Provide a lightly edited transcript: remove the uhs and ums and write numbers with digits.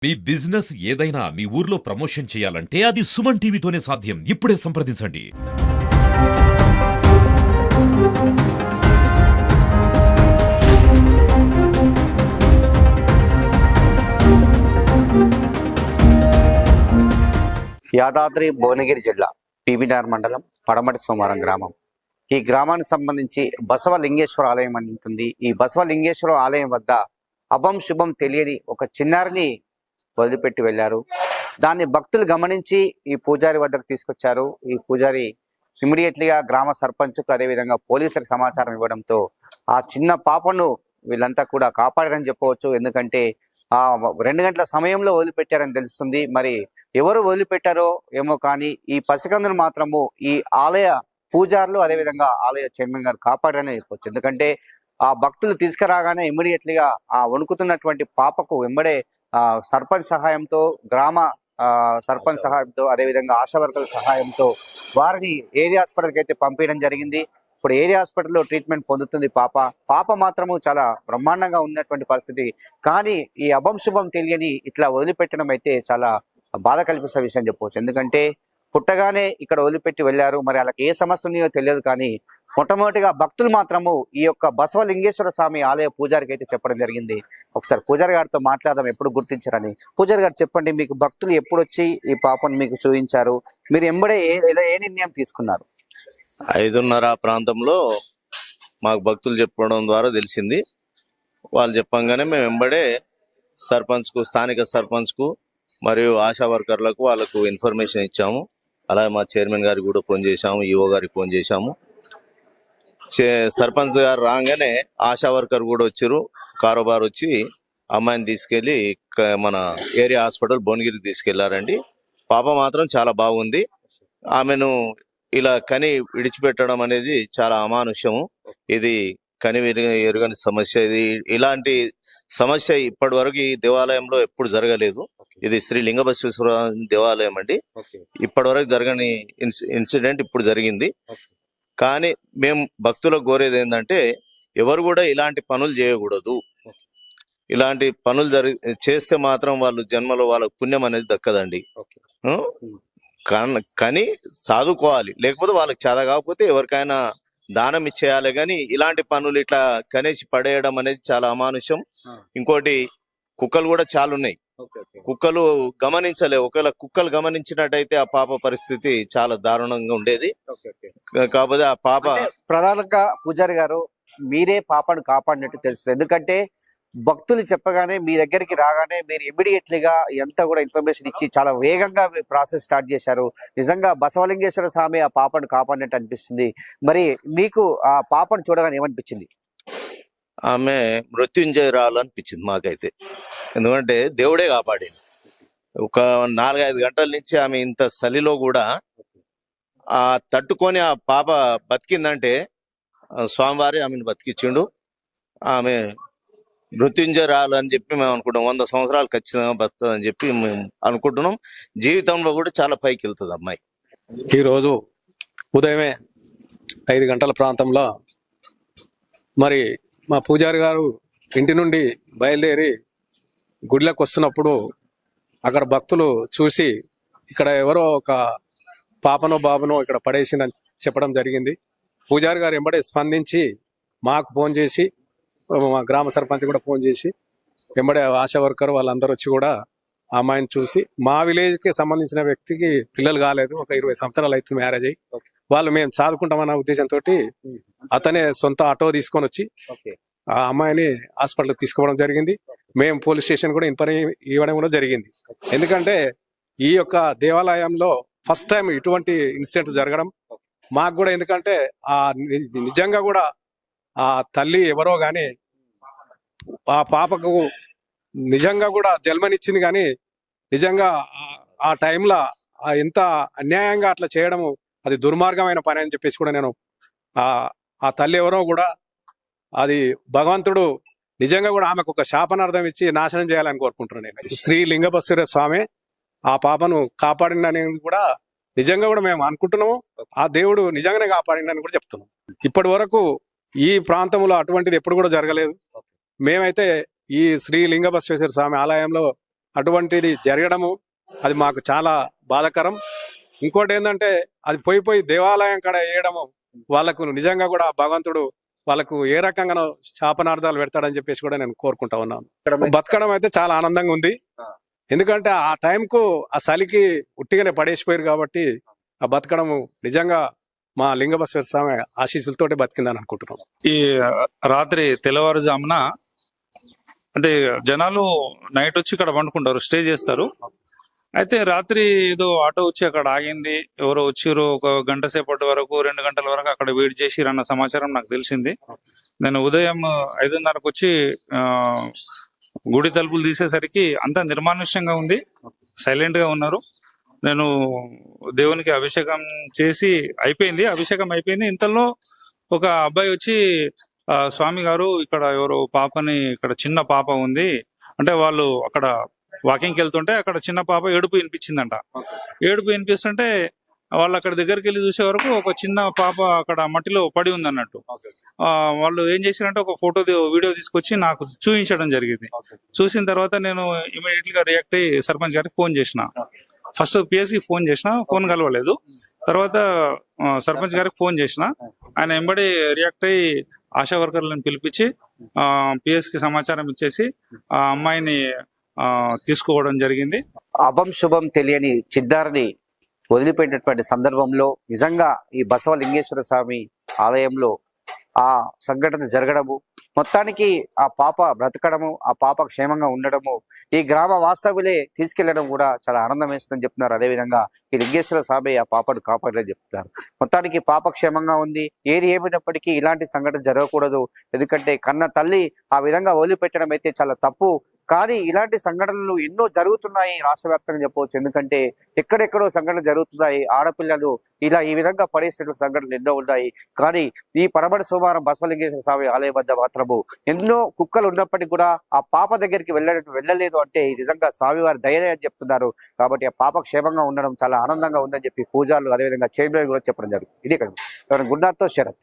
మీ business ఏదైనా మీ ఊర్లో promotion చేయాలంటే అది సుమన్ టీవీతోనే సాధ్యం. ఇప్పుడే సంప్రదించండి. యాదాద్రి భువనగిరి జిల్లా పీబీఆర్ మండలం పడమటి సోమారం గ్రామం. ఈ గ్రామానికి సంబంధించి బసవలింగేశ్వర ఆలయం అని ఉంటుంది. ఈ బసవలింగేశ్వర ఆలయం వద్ద అభం శుభం తెలియని ఒక చిన్నారిని వదిలిపెట్టి వెళ్ళారు. దాన్ని భక్తులు గమనించి ఈ పూజారి వద్దకు తీసుకొచ్చారు. ఈ పూజారి ఇమీడియట్లీగా గ్రామ సర్పంచ్కు అదేవిధంగా పోలీసులకు సమాచారం ఇవ్వడంతో ఆ చిన్న పాపను వీళ్ళంతా కూడా కాపాడారని చెప్పవచ్చు. ఎందుకంటే ఆ 2 గంటల సమయంలో వదిలిపెట్టారని తెలుస్తుంది. మరి ఎవరు వదిలిపెట్టారో ఏమో కానీ ఈ పసికందును మాత్రము ఈ ఆలయ పూజారులు అదేవిధంగా ఆలయ చైర్మన్ గారు కాపాడారని చెప్పవచ్చు. ఎందుకంటే ఆ భక్తులు తీసుకురాగానే ఇమ్మీడియట్లీగా ఆ వణుకుతున్నటువంటి పాపకు వెంబడే సర్పంచ్ సహాయంతో గ్రామ సర్పంచ్ సహాయంతో అదేవిధంగా ఆశా వర్కర్ల సహాయంతో వారిని ఏరియా హాస్పిటల్కి అయితే పంపించడం జరిగింది. ఇప్పుడు ఏరియా హాస్పిటల్లో ట్రీట్మెంట్ పొందుతుంది పాప మాత్రము చాలా బ్రహ్మాండంగా ఉన్నటువంటి పరిస్థితి. కానీ ఈ అభం శుభం తెలియని ఇట్లా వదిలిపెట్టడం అయితే చాలా బాధ కల్పిస్తున్న విషయం చెప్పవచ్చు. ఎందుకంటే పుట్టగానే ఇక్కడ వదిలిపెట్టి వెళ్ళారు. మరి వాళ్ళకి ఏ సమస్య ఉన్నాయో తెలియదు. కానీ మొట్టమొదటిగా భక్తులు మాత్రము ఈ యొక్క బసవలింగేశ్వర స్వామి ఆలయ పూజారికి అయితే చెప్పడం జరిగింది. ఒకసారి పూజారి గారితో మాట్లాడదాం, ఎప్పుడు గుర్తించారని. పూజారి గారు చెప్పండి, మీకు భక్తులు ఎప్పుడు వచ్చి ఈ పాపను మీకు చూపించారు? మీరు ఎంబడే ఏ నిర్ణయం తీసుకున్నారు? 5:30 ప్రాంతంలో మాకు భక్తులు చెప్పడం ద్వారా తెలిసింది. వాళ్ళు చెప్పంగానే మేము వెంబడే సర్పంచ్కు, స్థానిక సర్పంచ్కు మరియు ఆశా వర్కర్లకు వాళ్ళకు ఇన్ఫర్మేషన్ ఇచ్చాము. అలాగే మా చైర్మన్ గారికి కూడా ఫోన్ చేశాము, ఈఓ గారికి ఫోన్ చేశాము. సర్పంచ్ గారు రాగానే ఆశా వర్కర్ కూడా వచ్చారు. కారోబార్ వచ్చి అమ్మాయిని తీసుకెళ్లి మన ఏరియా హాస్పిటల్ భువనగిరికి తీసుకెళ్లారండి. పాప మాత్రం చాలా బాగుంది. ఆమెను ఇలా కని విడిచిపెట్టడం అనేది చాలా అమానుష్యము. ఇది కని ఎరుగని సమస్య. ఇలాంటి సమస్య ఇప్పటి వరకు ఈ దేవాలయంలో ఎప్పుడు జరగలేదు. ఇది శ్రీ లింగబసవేశ్వర దేవాలయం అండి. ఇప్పటి వరకు జరగని ఇన్సిడెంట్ ఇప్పుడు జరిగింది. కానీ మేము భక్తులకు కోరేది ఏంటంటే ఎవరు కూడా ఇలాంటి పనులు చేయకూడదు. ఇలాంటి పనులు చేస్తే మాత్రం వాళ్ళు జన్మలో వాళ్ళకు పుణ్యం అనేది దక్కదండి. కానీ సాధుకోవాలి, లేకపోతే వాళ్ళకి చేత కాకపోతే ఎవరికైనా దానం ఇచ్చేయాలి. కానీ ఇలాంటి పనులు ఇట్లా కనేసి పడేయడం అనేది చాలా అమానుషం. ఇంకోటి కుక్కలు కూడా చాలా ఉన్నాయి. కుక్కలు గమనించలేవు. ఒకవేళ కుక్కలు గమనించినట్టయితే ఆ పాప పరిస్థితి చాలా దారుణంగా ఉండేది. కాకపోతే ఆ పాప ప్రధానంగా పూజారి గారు మీరే పాపను కాపాడినట్టు తెలుస్తుంది. ఎందుకంటే భక్తులు చెప్పగానే మీ దగ్గరికి రాగానే మీరు ఇమ్మీడియట్లీగా ఎంత కూడా ఇన్ఫర్మేషన్ ఇచ్చి చాలా వేగంగా ప్రాసెస్ స్టార్ట్ చేశారు. నిజంగా బసవలింగేశ్వర స్వామి ఆ పాపను కాపాడినట్టు అనిపిస్తుంది. మరి మీకు ఆ పాపను చూడగానే ఏమనిపించింది? ఆమె మృత్యుంజయురాలు అనిపించింది మాకైతే. ఎందుకంటే దేవుడే కాపాడింది. ఒక 4-5 గంటల నుంచి ఆమె ఇంత చలిలో కూడా ఆ తట్టుకొని ఆ పాప బతికిందంటే స్వామివారి ఆమెను బతికిచ్చిండు. ఆమె మృత్యుంజయురాలు అని చెప్పి మేము అనుకుంటాం. 100 సంవత్సరాలు ఖచ్చితంగా బతుకుతుంది అని చెప్పి మేము అనుకుంటున్నాం. జీవితంలో కూడా చాలా పైకి వెళ్తుంది అమ్మాయి. ఈరోజు ఉదయమే 5 గంటల ప్రాంతంలో మరి మా పూజారి గారు ఇంటి నుండి బయలుదేరి గుడిలోకి వస్తున్నప్పుడు అక్కడ భక్తులు చూసి ఇక్కడ ఎవరో ఒక పాపనో బాబునో ఇక్కడ పడేసిందని చెప్పడం జరిగింది. పూజారి గారు వెంబడే స్పందించి మాకు ఫోన్ చేసి, మా గ్రామ సర్పంచ్ కూడా ఫోన్ చేసి వెంబడే ఆశా వర్కర్ వాళ్ళందరూ వచ్చి కూడా ఆ అమ్మాయిని చూసి, మా విలేజ్కి సంబంధించిన వ్యక్తికి పిల్లలు కాలేదు, ఒక 20 సంవత్సరాలు అవుతుంది మ్యారేజ్ అయ్యి. వాళ్ళు మేము చదువుకుంటామన్న ఉద్దేశంతో అతనే సొంత ఆటో తీసుకొని వచ్చి ఆ అమ్మాయిని హాస్పిటల్కి తీసుకోవడం జరిగింది. మేము పోలీస్ స్టేషన్ కూడా ఇవ్వడం కూడా జరిగింది. ఎందుకంటే ఈ యొక్క దేవాలయంలో ఫస్ట్ టైం ఇటువంటి ఇన్సిడెంట్ జరగడం మాకు కూడా. ఎందుకంటే ఆ నిజంగా కూడా ఆ తల్లి ఎవరో గాని ఆ పాపకు నిజంగా కూడా జన్మనిచ్చింది. కానీ నిజంగా ఆ టైంలో ఎంత అన్యాయంగా అట్లా చేయడము అది దుర్మార్గమైన పని అని చెప్పేసి కూడా నేను ఆ తల్లి ఎవరో కూడా అది భగవంతుడు నిజంగా కూడా ఆమెకు ఒక శాపనార్థం ఇచ్చి నాశనం చేయాలని కోరుకుంటున్నాను నేను. శ్రీ లింగబసవేశ్వర స్వామి ఆ పాపను కాపాడిందని కూడా నిజంగా కూడా మేము అనుకుంటున్నాము. ఆ దేవుడు నిజంగానే కాపాడిందని కూడా చెప్తున్నాం. ఇప్పటి వరకు ఈ ప్రాంతంలో అటువంటిది ఎప్పుడు కూడా జరగలేదు. మేమైతే ఈ శ్రీ లింగబసవేశ్వర స్వామి ఆలయంలో అటువంటిది జరగడము అది మాకు చాలా బాధాకరం. ఇంకోటి ఏంటంటే అది పోయి దేవాలయం కాడ వేయడము వాళ్ళకు నిజంగా కూడా భగవంతుడు వాళ్ళకు ఏ రకంగా శాపనార్థాలు పెడతాడని చెప్పేసి కూడా నేను కోరుకుంటా ఉన్నాను. బతకడం అయితే చాలా ఆనందంగా ఉంది. ఎందుకంటే ఆ టైంకు ఆ చలికి ఉట్టిగానే పడేసిపోయారు కాబట్టి ఆ బతకడము నిజంగా మా లింగబసవేశ్వర స్వామి ఆశీస్సులతోటే బతికిందని అనుకుంటున్నాం. ఈ రాత్రి తెల్లవారుజామున అంటే జనాలు నైట్ వచ్చి ఇక్కడ వండుకుంటారు, స్టే చేస్తారు. అయితే రాత్రి ఏదో ఆటో వచ్చి అక్కడ ఆగింది, ఎవరో వచ్చిర్రు, ఒక గంట సేపటి వరకు 2 గంటల వరకు అక్కడ వెయిట్ చేసిరన్న సమాచారం నాకు తెలిసింది. నేను ఉదయం 5:30కు వచ్చి గుడి తలుపులు తీసేసరికి అంతా నిర్మానుష్యంగా ఉంది, సైలెంట్ గా ఉన్నారు. నేను దేవునికి అభిషేకం చేసి అయిపోయింది, అభిషేకం అయిపోయింది. ఇంతలో ఒక అబ్బాయి వచ్చి స్వామి గారు ఇక్కడ ఎవరో పాపని, ఇక్కడ చిన్న పాప ఉంది అంటే, వాళ్ళు అక్కడ వాకింగ్కి వెళ్తుంటే అక్కడ చిన్న పాప ఏడుపు వినిపించిందంట. ఏడుపు వినిపిస్తుంటే వాళ్ళు అక్కడ దగ్గరికి వెళ్ళి చూసే వరకు ఒక చిన్న పాప అక్కడ మట్టిలో పడి ఉంది అన్నట్టు. వాళ్ళు ఏం చేశారంటే ఒక వీడియో తీసుకొచ్చి నాకు చూపించడం జరిగింది. చూసిన తర్వాత నేను ఇమీడియట్ గా రియాక్ట్ అయ్యి సర్పంచ్ గారికి ఫోన్ చేసిన. ఫస్ట్ పిఎస్ కి ఫోన్ చేసిన, ఫోన్ కలవలేదు. తర్వాత సర్పంచ్ గారికి ఫోన్ చేసిన, ఆయన వెంబడి రియాక్ట్ అయ్యి ఆశా వర్కర్లను పిలిపించి పిఎస్ కి సమాచారం ఇచ్చేసి ఆ అమ్మాయిని తీసుకోవడం జరిగింది. అభం శుభం తెలియని చిద్దారిని వదిలిపెట్టినటువంటి సందర్భంలో నిజంగా ఈ బసవలింగేశ్వర స్వామి ఆలయంలో ఆ సంఘటన జరగడము, మొత్తానికి ఆ పాప బ్రతకడము, ఆ పాప క్షేమంగా ఉండడము, ఈ గ్రామ వాస్తవులే తీసుకెళ్లడం కూడా చాలా ఆనందం వేస్తుందని చెప్తున్నారు. అదేవిధంగా ఈ లింగేశ్వర స్వామి ఆ పాపను కాపాడని చెప్తున్నారు. మొత్తానికి పాప క్షేమంగా ఉంది. ఏది ఏమైనప్పటికీ ఇలాంటి సంఘటన జరగకూడదు. ఎందుకంటే కన్న తల్లి ఆ విధంగా వదిలిపెట్టడం అయితే చాలా తప్పు. కానీ ఇలాంటి సంఘటనలు ఎన్నో జరుగుతున్నాయి రాష్ట్ర వ్యాప్తంగా చెప్పవచ్చు. ఎందుకంటే ఎక్కడెక్కడో సంఘటనలు జరుగుతున్నాయి. ఆడపిల్లలు ఈ విధంగా పడేసినటువంటి సంఘటనలు ఎన్నో ఉన్నాయి. కానీ ఈ పడమటి సోమవారం బసవలింగేశ్వర స్వామి ఆలయం వద్ద మాత్రము ఎన్నో కుక్కలు ఉన్నప్పటికీ కూడా ఆ పాప దగ్గరికి వెళ్ళలేదు అంటే నిజంగా స్వామివారి దయనే అని చెప్తున్నారు. కాబట్టి ఆ పాప క్షేమంగా ఉండడం చాలా ఆనందంగా ఉందని చెప్పి పూజారులు అదేవిధంగా చైర్మన్ కూడా చెప్పడం జరుగుతుంది. ఇది ఇక్కడ గుండాతో శరత్.